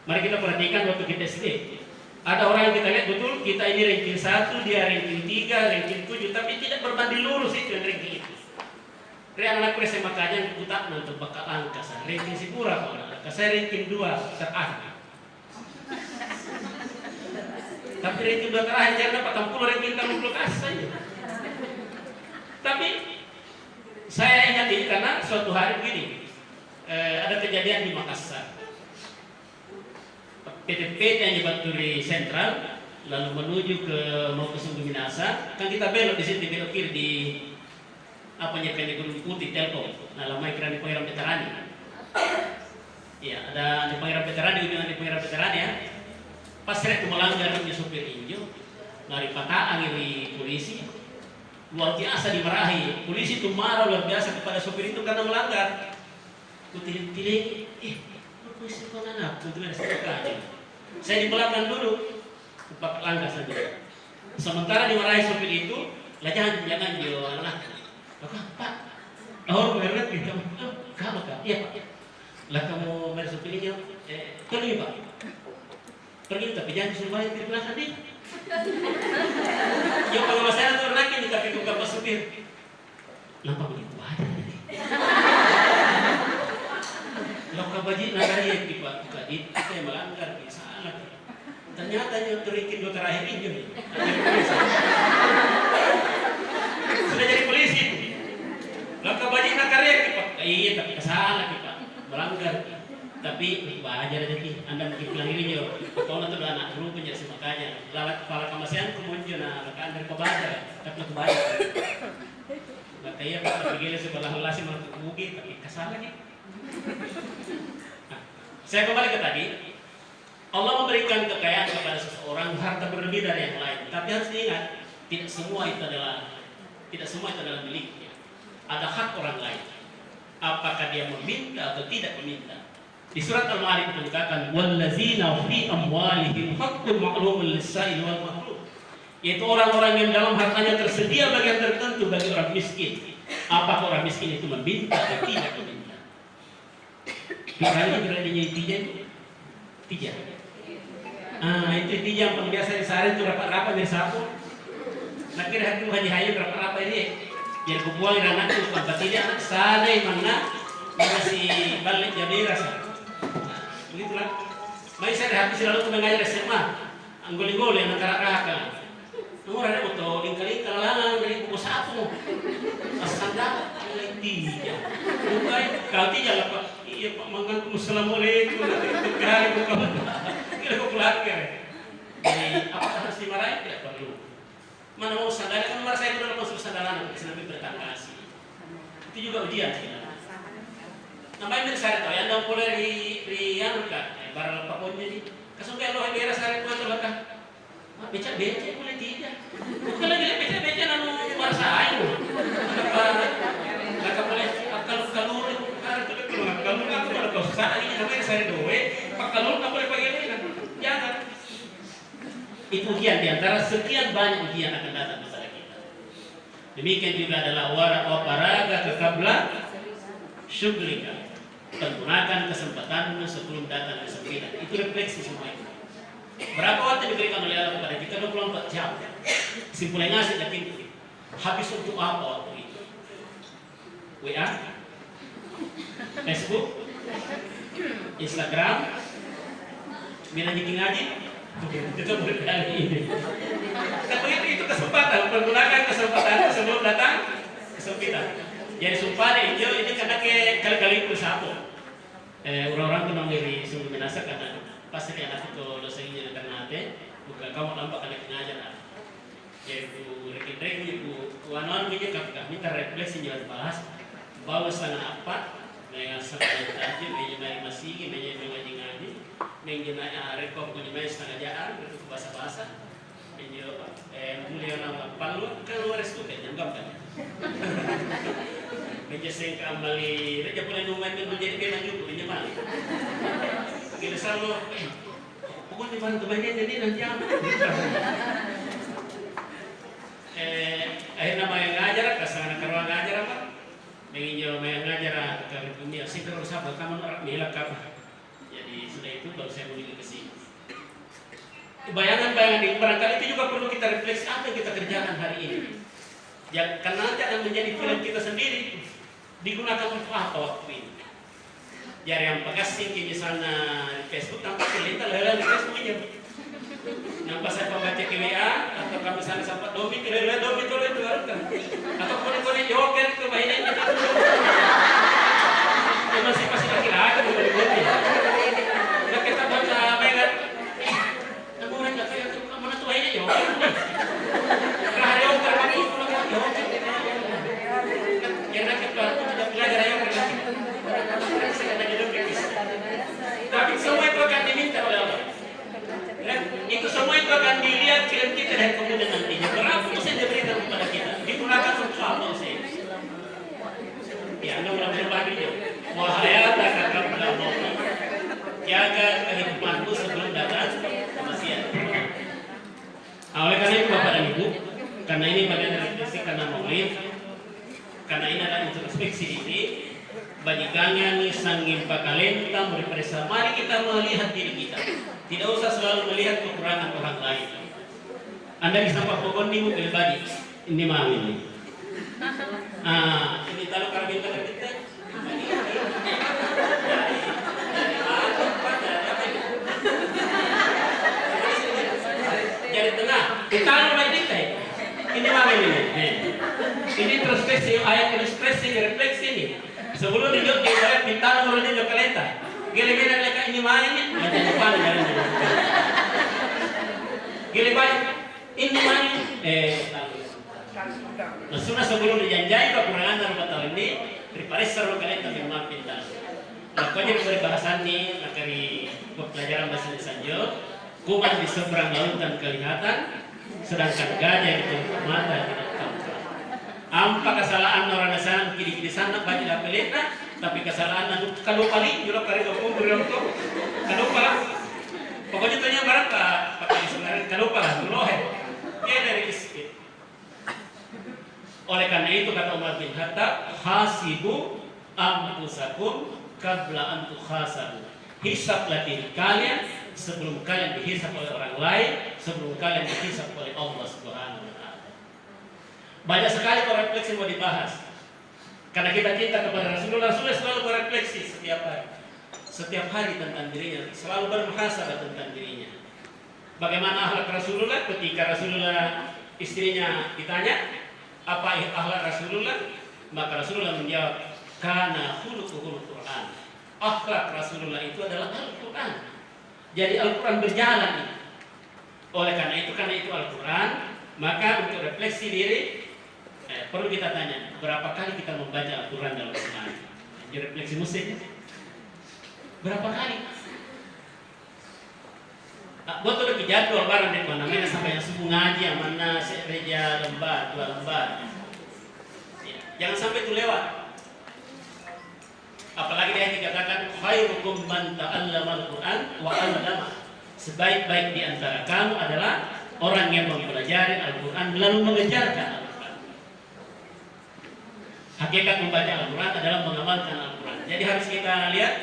Speaker 4: Mari kita perhatikan waktu kita SD. Ada orang yang kita lihat betul, kita ini ranking 1, dia ranking 3, ranking 7, tapi tidak berbanding lurus itu yang ranking itu. Rian anak SMA kajian putak nanti bakal angka saya ranking Sipura kalau saya ranking 2 terakhir. Tapi ranking 2 terakhir jangan dapat 60 ranking 60 saja. Tapi saya ingat ini karena suatu hari begini, ada kejadian di Makassar. PT yang di Baturi Sentral lalu menuju ke mau ke Sungguh Minasa, kan kita belok di sini belok kiri di apa nyepenya Gunung Putih Telkom. Nah, lama kira di Pangeran Veterani. Iya, ada di Pangeran Veterani, di Pangeran Veterani ya. Pas saya melanggar di sopir injo, dari pataan dari polisi, luar biasa dimarahi. Polisi itu marah luar biasa kepada sopir itu karena melanggar. Kutilin-tilin, polisi kok anak, tentunya saya saya di belakang dulu, pakai langkah saja. Sementara dimarahi sopir itu, lah jangan jo anak. Pak, oh berat gitu. Kamu Pak? Iya Pak. Lah kamu mari sopir ini, pergi Pak. Pergi tapi jangan suruh balik di belakang nih. Ya kalau saya tuh lagi di kaki buka pas sopir. Lampak begitu aja nih. Lokal baji nagari Pak, tadi saya melanggar salah.
Speaker 5: Ternyata yang terikin dua terakhir ini sudah jadi polisi. Langkah banyak nakarnya kita. Iya tapi kesalahan kita melanggar. Tapi belajar aja ki. Anda mungkin bilang ini yo. Kalau nanti anak dulu punya makanya. Lalat kepala kamasian kemudian anak anda kebaca. Tapi kebaca. Maka iya pak pergi sebelah lasi menutup mugi tapi kesalahan ki. Saya kembali ke tadi. Allah memberikan kekayaan kepada seseorang harta berlebih dari yang lain. Tapi harus diingat, tidak semua itu adalah miliknya. Ada hak orang lain. Apakah dia meminta atau tidak meminta? Di surat Al-Ma'arij dikatakan, "Wallazina fi amwalihim haqqun ma'lumun lis-sa'il wal mahrum." Yaitu orang-orang yang dalam hartanya tersedia bagian tertentu bagi orang miskin. Apakah orang miskin itu meminta atau tidak meminta? Misalnya beradinya tiga. Itu tiga yang biasa di sehari itu rapat-rapat dari sapu. Nak kira hati haji hayu rapat-rapat ini. Jadi kubuang anak itu tanpa tidak sana mana masih balik jadi rasa. Begitulah. Mai saya habis lalu mengajar SMA. Anggol-anggol yang nakara-kara. Nomor ada foto lingkar-lingkar lang dari buku sapu. Asanda tiga. Bukan kau tiga lah Pak. Iya Pak Mangan assalamualaikum. Kali buka. Kira kau keluarga. Jadi apakah harus dimarahi? Tidak perlu. Mana mau sadar kan nomor saya sudah masuk sadaran Nabi bertangga kasih. Itu juga ujian. Namanya dari saya tahu yang dah boleh di yang kan barang apapun jadi. Kasungkai lo daerah saya tuan tu kan. Becak boleh tidak. Bukan lagi becak nanu merasa ayu. Nggak boleh kalau aku ada kosa ini namanya saya doe. Pak kalau nggak boleh pakai ini kan. Jangan. Itu ujian diantara sekian banyak ujian akan datang kepada kita. Demikian juga adalah waraga kekabla syuglika. Gunakan kesempatanmu sebelum datang kesempitan. Itu refleksi semua itu. Berapa waktu diberikan oleh Allah kepada kita? 24 jam. Kesimpulannya ngasih yakin habis untuk apa waktu itu? WA, Facebook, Instagram, minat ngaji. Itu berkali ini. Tapi itu kesempatan, pergunakan kesempatan sebelum datang kesempitan. Jadi sumpah ini karena kali-kali bersatu. Orang-orang tuh ngiri sungguh menasa karena pasti anak itu dosanya karena ate bukan kamu nampak anak ngajar. Jadi rekin itu wanon punya kakak minta refleksi jangan bahas bawa setengah apa dengan setengah aja meja masih meja ngaji mengenai rekor punya setengah jaan itu bahasa meja mulia nama palu keluar itu kan jangan kan meja sing kembali meja boleh numen menjadi memang juga meja mana kita selalu pokoknya bantu meja jadi nanti apa akhirnya mau ngajar kasana karuan ngajar apa menginjau mau ngajar ke dunia sih terus apa kamu orang nilai apa jadi sudah itu baru saya menuju ke sini bayangan-bayangan itu barangkali itu juga perlu kita refleksi apa yang kita kerjakan hari ini ya, karena nanti akan menjadi film kita sendiri digunakan untuk apa waktu ini jadi yang pekasih misalnya di Facebook tampak cerita lelah di Facebook aja nampak saya pembaca ke WA atau kami misalnya sampai domi ke lelah domi itu lelah kan atau kode-kode joget ke mainan kita ya masih laki-laki dari domi nah kita baca mainan namun nggak kayak itu mana tuh mainnya joget hari joget aku joget karena kita tidak belajar yang tapi semua itu akan diminta oleh Allah. Itu semua itu akan dilihat film kita dan kemudian nantinya berapa persen diberikan kepada kita digunakan untuk apa sih? Ya, anda mulai berbagi dia. Wahayata kakak belakang. Jaga kehidupanmu sebelum datang kematian. Oleh karena itu Bapak dan Ibu, karena ini bagian dari refleksi karena maulid, karena ini adalah introspeksi ini. Bajikannya nih sangin pakalenta berperisa. Mari kita melihat diri kita. Tidak usah selalu melihat kekurangan orang lain. Anda bisa pokoknya nih mungkin badi. Ini mami ini. Ini taruh karbita kita. ekspresi ayat ekspresi refleksi ini. Sebelum dia ayat pintar mulai dia kalenta. Gile-gile leka ini main macam depan dari ini. Gile balik ini main Masuna sebelum dijanjai kekurangan dalam batal ini Riparis seru kalenta memang pintar. Pokoknya dari bahasan ini dari pelajaran bahasa Indonesia kuman di seberang lautan kelihatan sedangkan gajah di tempat mata tidak tampak. Ampa kesalahan orang sana kiri sana banyak pelita tapi kesalahan kalau paling juga kali kubur itu kalau pala pokoknya tanya berapa pakai sebenarnya kalau pala loh dia dari iskit. Oleh karena itu kata Umar bin Khattab hasibu anfusakum qabla an tuhasabu. Hisablah diri kalian sebelum kalian dihisab oleh orang lain, sebelum kalian dihisab oleh Allah Subhanahu wa taala. Banyak sekali refleksi mau dibahas. Karena kita cinta kepada Rasulullah, Rasulullah selalu berefleksi setiap hari. Setiap hari tentang dirinya, selalu bermuhasabah tentang dirinya. Bagaimana akhlak Rasulullah ketika Rasulullah istrinya ditanya, apa akhlak Rasulullah? Maka Rasulullah menjawab, kana khuluquhul Quran. Akhlak Rasulullah itu adalah Al-Quran. Jadi Al-Quran berjalan ini. Oleh karena itu Al-Quran, maka untuk refleksi diri perlu kita tanya, berapa kali kita membaca Al-Quran dalam sehari? Jadi refleksi musik. Berapa kali? Buat udah jadwal barang di mana sampai yang subuh ngaji, yang mana gereja lembar, 2 lembar. Jangan sampai itu lewat. Apalagi dia dikatakan khairukum man ta'allama al-Qur'an wa 'allama. Sebaik-baik di antara kamu adalah orang yang mempelajari Al-Qur'an lalu mengejarkan Al-Qur'an. Hakikat membaca Al-Qur'an adalah mengamalkan Al-Qur'an. Jadi harus kita lihat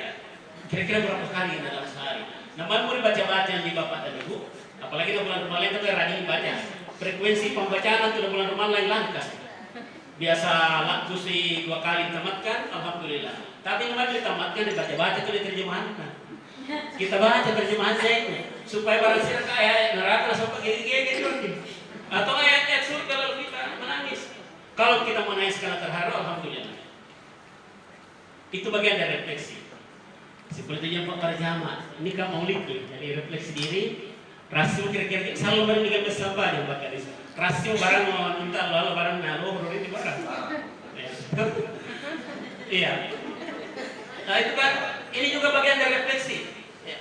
Speaker 5: kira-kira berapa kali dalam sehari. Namun mau baca-baca yang di Bapak dan Ibu, apalagi di bulan Ramadan itu rajin baca. Frekuensi pembacaan itu bulan Ramadan langka. Biasa kursi 2 kali tamatkan, alhamdulillah. Tapi kemarin ditamatkan dibaca-baca itu diterjemahkan. Kita baca terjemahan saya supaya barang siapa ayat neraka langsung pakai gigi gitu. Atau ayat-ayat surga lalu kita menangis. Kalau kita menangis karena terharu, alhamdulillah. Itu bagian dari refleksi. Seperti yang Pak Parjama, ini kan maulid tuh, jadi refleksi diri. Rasul kira-kira selalu berniaga bersabar yang bakal di Rasul barang mau minta lalu barang naruh ini barang. Iya. Nah itu kan, ini juga bagian dari refleksi. Ya.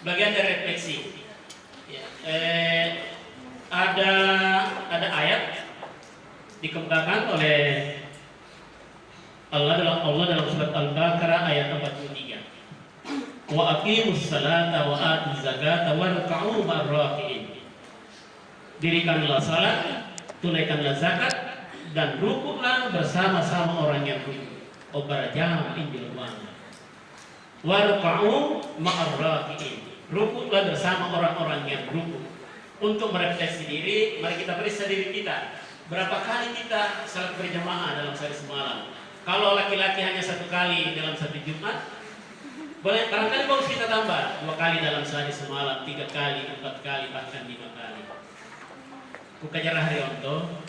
Speaker 5: Bagian dari refleksi. Ya. Ada ayat dikembangkan oleh Allah dalam surat Al-Baqarah ayat 43. Wa aqimus salata wa atuz zakata warka'u ma'ar-raki'in. Dirikanlah salat, tunaikanlah zakat dan rukuklah bersama-sama orang yang rukuk. Obarajam injil mana. Warka'u ma'ar-raki'in. Rukuklah bersama orang-orang yang rukuk. Untuk merefleksi diri, mari kita periksa diri kita. Berapa kali kita salat berjamaah dalam sehari semalam? Kalau laki-laki hanya 1 kali dalam 1 Jumat, boleh barangkali bagus kita tambah 2 kali dalam sehari semalam, 3 kali, 4 kali, bahkan 5 kali. Kukajarah Harionto,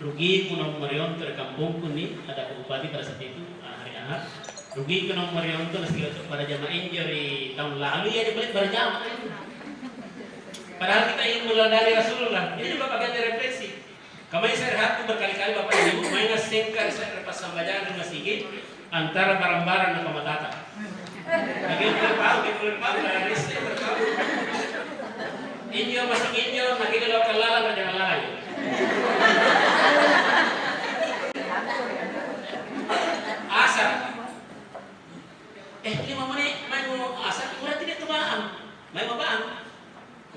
Speaker 5: rugi kuno Marionto di kampungku nih, ada bupati pada saat itu hari Ahad. Rugi kuno Marionto nasi pada jamaah injuri tahun lalu ya dibalik berjamaah. Padahal kita ingin meladani Rasulullah. Ini juga bagian dari refleksi. Kemarin saya rehat tuh berkali-kali Bapak Ibu main singkar saya lepas sambajan di masjid antara barang-barang dan pematata. Lagi berpau dari saya berpau. Injo masuk injo, lagi kalau kelala jangan lalai. Asar. 5 menit main mau asar, udah tidak kebaan. Main mau baan.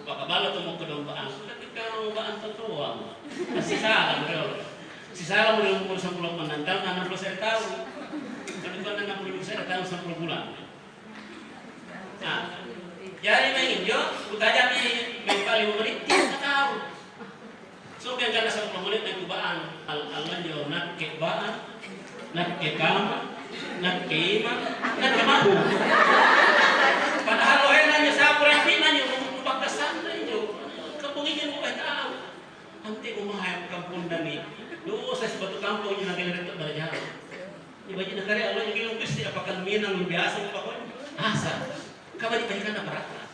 Speaker 5: Kapalo tuh mau ke dombaan, tapi kalau baan tertuang. Si salah bro. Si salah udah umur 10 menantang 60 saya tahu. Tapi kalau 60 saya tahu 10 bulan. Nah, jadi main jo, utajam ini main paling menit tidak tahu. So yang kena 10 menit main kubaan, al-alman jo nak ke baan, nak ke kamar, nak ke imam, nak ke mahu. Padahal lo nanya sa kurang nanya umpak kesan jo, kepungin mo tahu. Ante umahayam kampung dani. Doon sa batu kampung yung naging ito balajar. Iba yung nakari Allah yung gilong gusti apakah minang biasa pa ko. Asa. Kabalik-balikan na parata.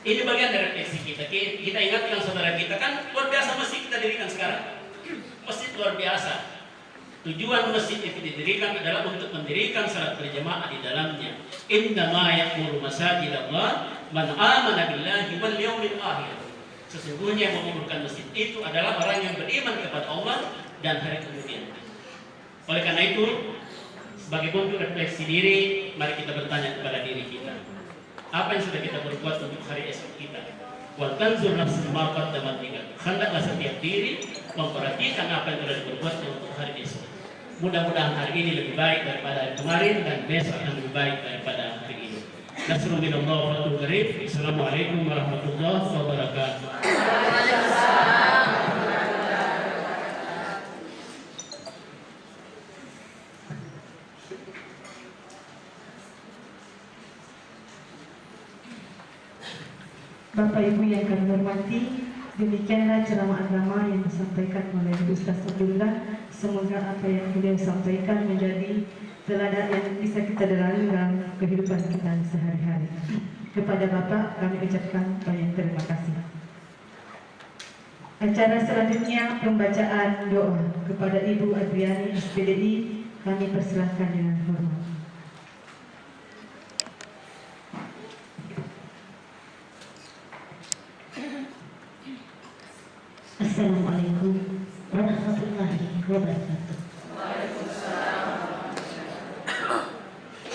Speaker 5: Ini bagian dari refleksi kita. Kita ingatkan saudara kita kan luar biasa masjid kita dirikan sekarang. Masjid luar biasa. Tujuan masjid itu didirikan adalah untuk mendirikan salat berjamaah di dalamnya. Innama ya'muru masajid Allah man amana billahi wal yawmil akhir. Sesungguhnya yang mengumpulkan masjid itu adalah orang yang beriman kepada Allah dan hari kemudian. Oleh karena itu, sebagai bentuk refleksi diri, mari kita bertanya kepada diri kita. Apa yang sudah kita berbuat untuk hari esok kita? Wa tanzur nafsun ma qaddamat ligad. Hendaklah setiap diri memperhatikan apa yang telah diperbuat untuk hari esok. Mudah-mudahan hari ini lebih baik daripada hari kemarin dan besok yang lebih baik daripada hari ini. Nasrul minallah wa fathul qarib. Assalamualaikum warahmatullahi wabarakatuh.
Speaker 1: Bapak Ibu yang kami hormati, demikianlah ceramah agama yang disampaikan oleh Ustaz Abdullah. Semoga apa yang beliau sampaikan menjadi teladan yang bisa kita dalami dalam kehidupan kita sehari-hari. Kepada Bapak kami ucapkan banyak terima kasih. Acara selanjutnya pembacaan doa kepada Ibu Adriani SPDI, kami persilahkan dengan hormat.
Speaker 6: Assalamualaikum warahmatullahi wabarakatuh.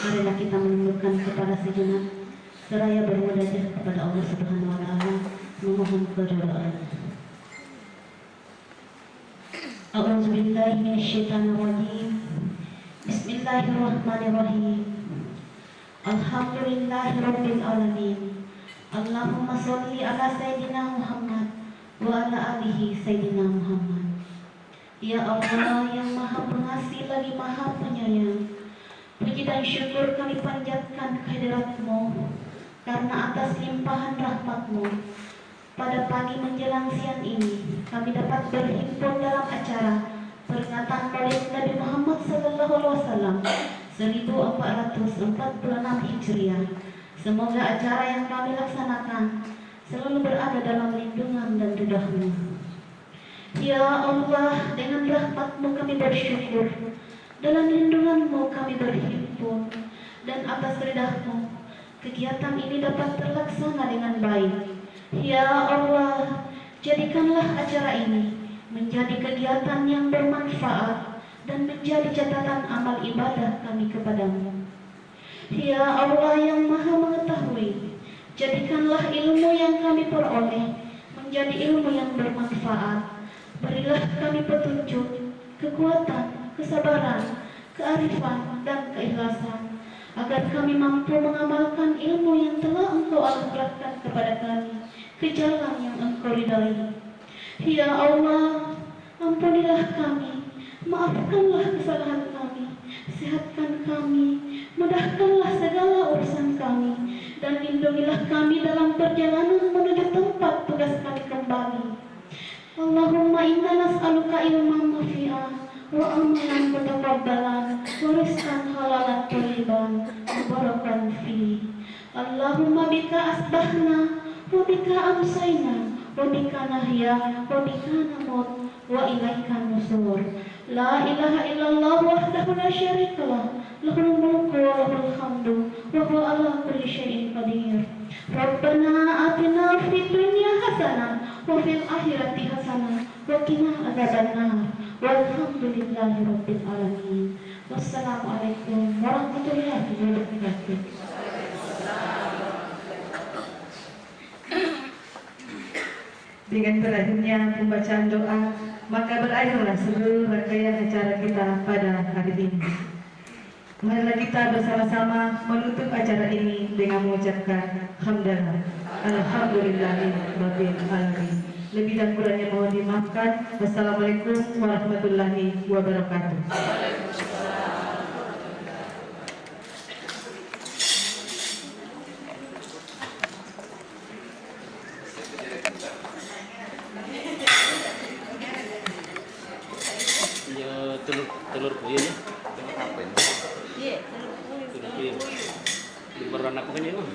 Speaker 6: Marilah kita menundukkan kepala sejenak seraya bermunajat kepada Allah Subhanahu wa taala, memohon keridhaan. A'udzu billahi minasyaitonir rajim. Bismillahirrahmanirrahim. Alhamdulillahirabbil alamin. Allahumma shalli ala sayyidina Muhammad wa ala alihi sayyidina Muhammad. Ya Allah yang maha pengasih lagi maha penyayang, puji dan syukur kami panjatkan kehadirat-Mu karena atas limpahan rahmat-Mu pada pagi menjelang siang ini kami dapat berhimpun dalam acara peringatan Maulid Nabi Muhammad SAW 1446 Hijriah. Semoga acara yang kami laksanakan selalu berada dalam lindungan dan ridha-Mu. Ya Allah, dengan rahmat-Mu kami bersyukur, dalam lindungan-Mu kami berhimpun, dan atas ridha-Mu kegiatan ini dapat terlaksana dengan baik. Ya Allah, jadikanlah acara ini menjadi kegiatan yang bermanfaat dan menjadi catatan amal ibadah kami kepadamu. Ya Allah yang maha mengetahui, jadikanlah ilmu yang kami peroleh menjadi ilmu yang bermanfaat. Berilah kami petunjuk, kekuatan, kesabaran, kearifan, dan keikhlasan, agar kami mampu mengamalkan ilmu yang telah Engkau anugerahkan kepada kami ke jalan yang Engkau ridai. Ya Allah, ampunilah kami, maafkanlah kesalahan kami, sehatkan kami, mudahkanlah segala urusan kami, dan lindungilah kami dalam perjalanan menuju tempat tugas kami kembali. Allahumma inna nas'aluka ilman nafi'an wa amalan mutaqabbalan wa rizqan halalan thayyiban mubarakan fi. Allahumma bika asbahna wa bika amsayna wa bika nahya wa bika namut wa ilaika nusur. La ilaha illallah wahdahu la syarikalah, lahul mulku wa lahul hamdu wa huwa ala kulli syai'in qadir. Rabbana atina fid dunya hasanah wa fil akhirati hasanah wa qina adzabannar. Walhamdulillahi rabbil alamin. Wassalamualaikum warahmatullahi wabarakatuh.
Speaker 1: Dengan berakhirnya pembacaan doa, maka berakhirlah seluruh rangkaian acara kita pada hari ini. Marilah kita bersama-sama menutup acara ini dengan mengucapkan hamdalah alhamdulillahirabbil alamin. Lebih dan kurangnya mohon dimaafkan. Wassalamualaikum warahmatullahi wabarakatuh.
Speaker 5: telur puyuh ya.
Speaker 3: Apa ini?
Speaker 2: Iya.
Speaker 5: Telur puyuh. Di beran apa kan ini mah?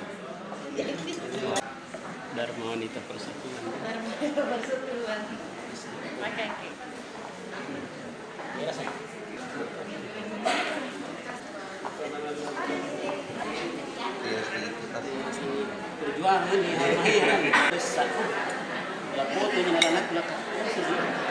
Speaker 5: Dharma Wanita Persatuan.
Speaker 2: Persatuan. Makan kek.
Speaker 5: Ya rasa. Perjuangan ini, besar. Ya foto ini anak belakang.